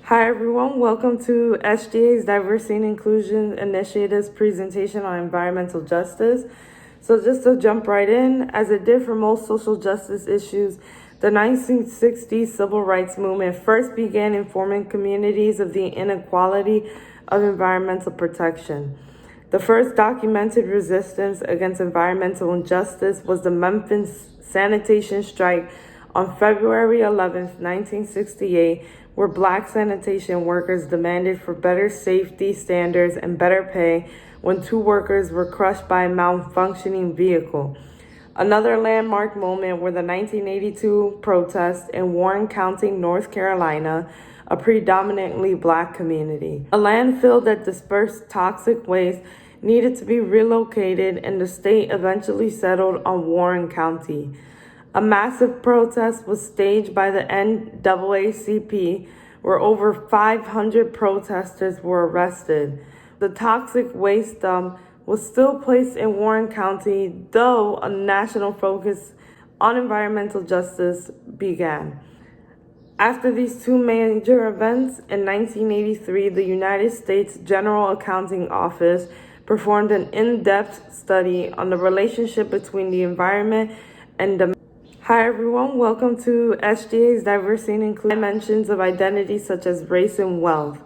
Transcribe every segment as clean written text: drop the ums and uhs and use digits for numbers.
Hi everyone, welcome to SGA's Diversity and Inclusion Initiative's presentation on environmental justice. So just to jump right in, as it did for most social justice issues, the 1960s civil rights movement first began informing communities of the inequality of environmental protection. The first documented resistance against environmental injustice was the Memphis sanitation strike on February 11, 1968, where Black sanitation workers demanded for better safety standards and better pay when two workers were crushed by a malfunctioning vehicle. Another landmark moment were the 1982 protests in Warren County, North Carolina, a predominantly Black community. A landfill that dispersed toxic waste needed to be relocated, and the state eventually settled on Warren County. A massive protest was staged by the NAACP, where over 500 protesters were arrested. The toxic waste dump was still placed in Warren County, though a national focus on environmental justice began. After these two major events, in 1983, the United States General Accounting Office performed an in-depth study on the relationship between the environment and the. Hi everyone, welcome to SGA's Diversity and Inclusion Dimensions of Identity such as race and wealth.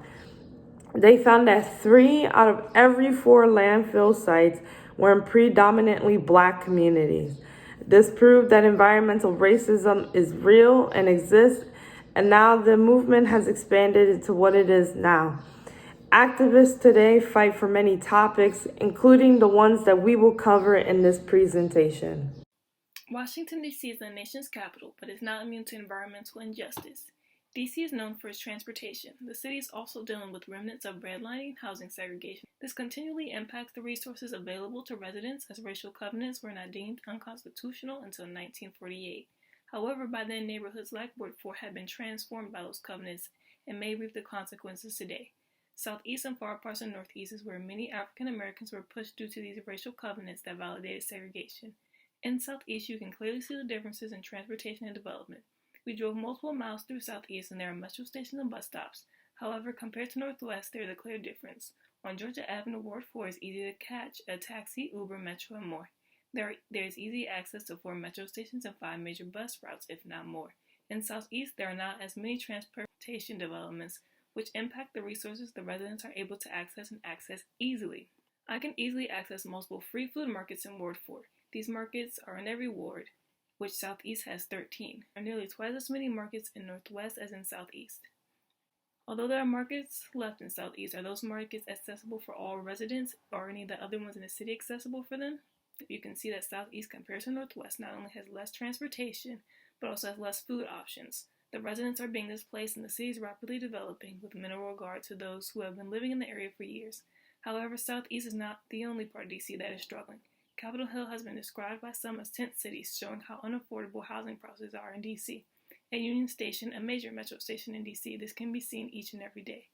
They found that 3 out of every 4 landfill sites were in predominantly Black communities. This proved that environmental racism is real and exists, and now the movement has expanded into what it is now. Activists today fight for many topics, including the ones that we will cover in this presentation. Washington, D.C. is the nation's capital, but is not immune to environmental injustice. D.C. is known for its transportation. The city is also dealing with remnants of redlining and housing segregation. This continually impacts the resources available to residents, as racial covenants were not deemed unconstitutional until 1948. However, by then, neighborhoods like Ward 4 had been transformed by those covenants and may reap the consequences today. Southeast and far parts of Northeast is where many African Americans were pushed due to these racial covenants that validated segregation. In Southeast, you can clearly see the differences in transportation and development. We drove multiple miles through Southeast, and there are metro stations and bus stops. However, compared to Northwest, there is a clear difference. On Georgia Avenue, Ward 4 is easy to catch a taxi, Uber, Metro, and more. There is easy access to 4 metro stations and 5 major bus routes, if not more. In Southeast, there are not as many transportation developments, which impact the resources the residents are able to access and access easily. I can easily access multiple free food markets in Ward 4. These markets are in every ward, which Southeast has 13. There are nearly twice as many markets in Northwest as in Southeast. Although there are markets left in Southeast, are those markets accessible for all residents, or are any of the other ones in the city accessible for them? You can see that Southeast compared to Northwest not only has less transportation, but also has less food options. The residents are being displaced and the city is rapidly developing with minimal regard to those who have been living in the area for years. However, Southeast is not the only part of DC that is struggling. Capitol Hill has been described by some as tent cities, showing how unaffordable housing prices are in D.C. At Union Station, a major metro station in D.C., this can be seen each and every day.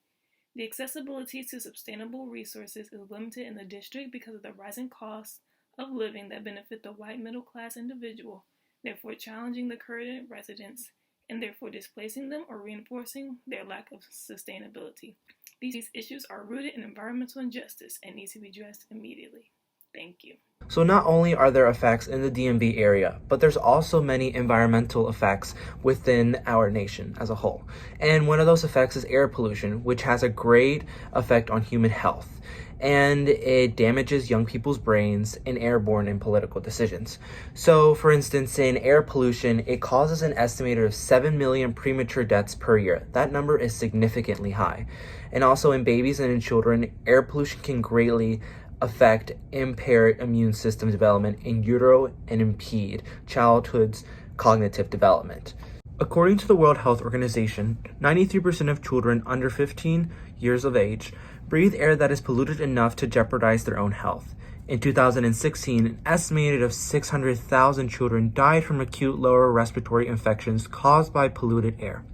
The accessibility to sustainable resources is limited in the district because of the rising costs of living that benefit the white middle-class individual, therefore challenging the current residents, and therefore displacing them or reinforcing their lack of sustainability. These issues are rooted in environmental injustice and need to be addressed immediately. Thank you. So not only are there effects in the DMV area, but there's also many environmental effects within our nation as a whole. And one of those effects is air pollution, which has a great effect on human health. And it damages young people's brains in airborne and political decisions. So, for instance, in air pollution, it causes an estimated of 7 million premature deaths per year. That number is significantly high. And also in babies and in children, air pollution can greatly affect impaired immune system development in utero and impede childhood's cognitive development. According to the World Health Organization, 93% of children under 15 years of age breathe air that is polluted enough to jeopardize their own health. In 2016, an estimated of 600,000 children died from acute lower respiratory infections caused by polluted air.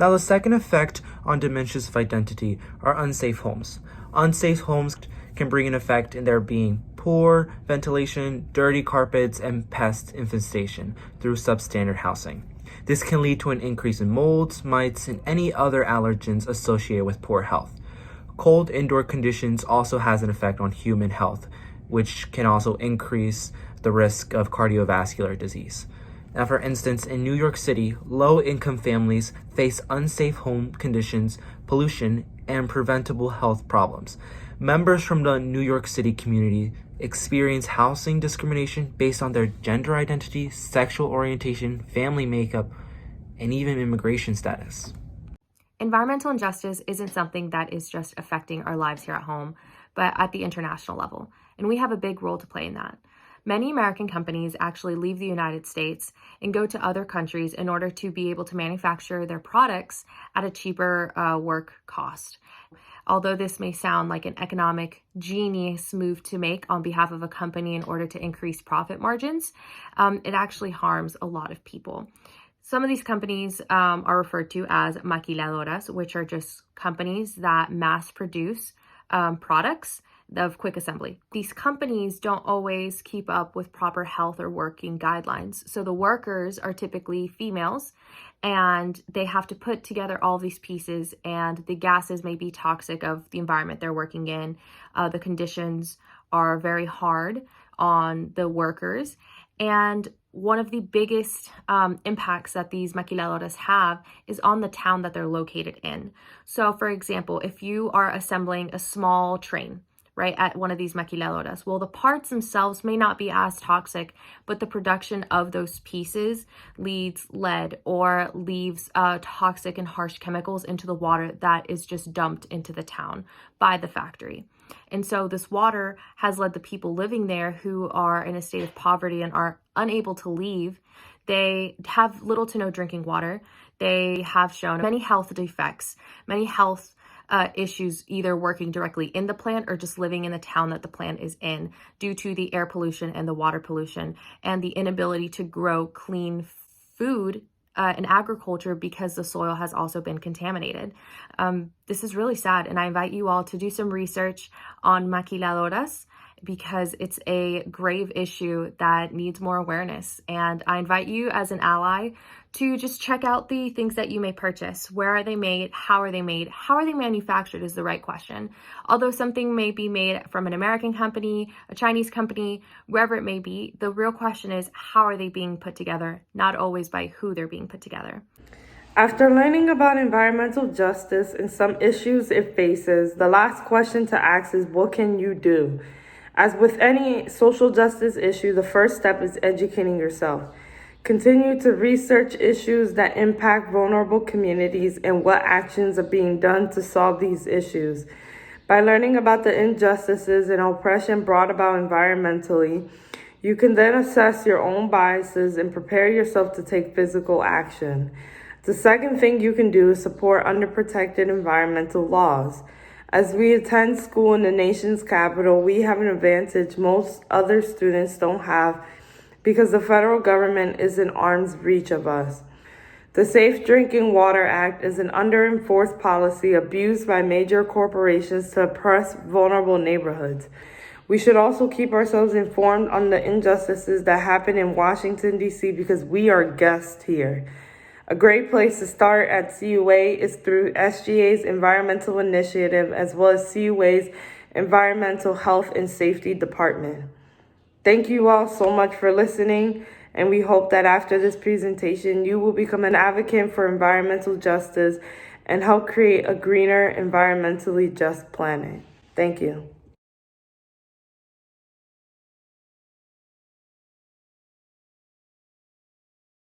Now, the second effect on dementias of identity are unsafe homes. Unsafe homes can bring an effect in there being poor ventilation, dirty carpets, and pest infestation through substandard housing. This can lead to an increase in molds, mites, and any other allergens associated with poor health. Cold indoor conditions also has an effect on human health, which can also increase the risk of cardiovascular disease. Now, for instance, in New York City, low-income families face unsafe home conditions, pollution, and preventable health problems. Members from the New York City community experience housing discrimination based on their gender identity, sexual orientation, family makeup, and even immigration status. Environmental injustice isn't something that is just affecting our lives here at home, but at the international level, and we have a big role to play in that. Many American companies actually leave the United States and go to other countries in order to be able to manufacture their products at a cheaper work cost. Although this may sound like an economic genius move to make on behalf of a company in order to increase profit margins, it actually harms a lot of people. Some of these companies are referred to as maquiladoras, which are just companies that mass produce products of quick assembly. These companies don't always keep up with proper health or working guidelines. So the workers are typically females, and they have to put together all these pieces, and the gases may be toxic of the environment they're working in. The conditions are very hard on the workers. And one of the biggest impacts that these maquiladoras have is on the town that they're located in. So for example, if you are assembling a small train, right, at one of these maquiladoras, well, the parts themselves may not be as toxic, but the production of those pieces leads lead or leaves toxic and harsh chemicals into the water that is just dumped into the town by the factory. And so this water has led the people living there who are in a state of poverty and are unable to leave. They have little to no drinking water. They have shown many health defects, many health issues, either working directly in the plant or just living in the town that the plant is in, due to the air pollution and the water pollution and the inability to grow clean food in agriculture because the soil has also been contaminated. This is really sad, and I invite you all to do some research on maquiladoras because it's a grave issue that needs more awareness. And I invite you as an ally to just check out the things that you may purchase. Where are they made? How are they made? How are they manufactured is the right question. Although something may be made from an American company, a Chinese company, wherever it may be, the real question is, how are they being put together? Not always by who they're being put together. After learning about environmental justice and some issues it faces, the last question to ask is, what can you do? As with any social justice issue, the first step is educating yourself. Continue to research issues that impact vulnerable communities and what actions are being done to solve these issues. By learning about the injustices and oppression brought about environmentally, you can then assess your own biases and prepare yourself to take physical action. The second thing you can do is support underprotected environmental laws. As we attend school in the nation's capital, we have an advantage most other students don't have because the federal government is in arm's reach of us. The Safe Drinking Water Act is an under-enforced policy abused by major corporations to oppress vulnerable neighborhoods. We should also keep ourselves informed on the injustices that happen in Washington, D.C. because we are guests here. A great place to start at CUA is through SGA's Environmental Initiative as well as CUA's Environmental Health and Safety Department. Thank you all so much for listening, and we hope that after this presentation, you will become an advocate for environmental justice and help create a greener, environmentally just planet. Thank you.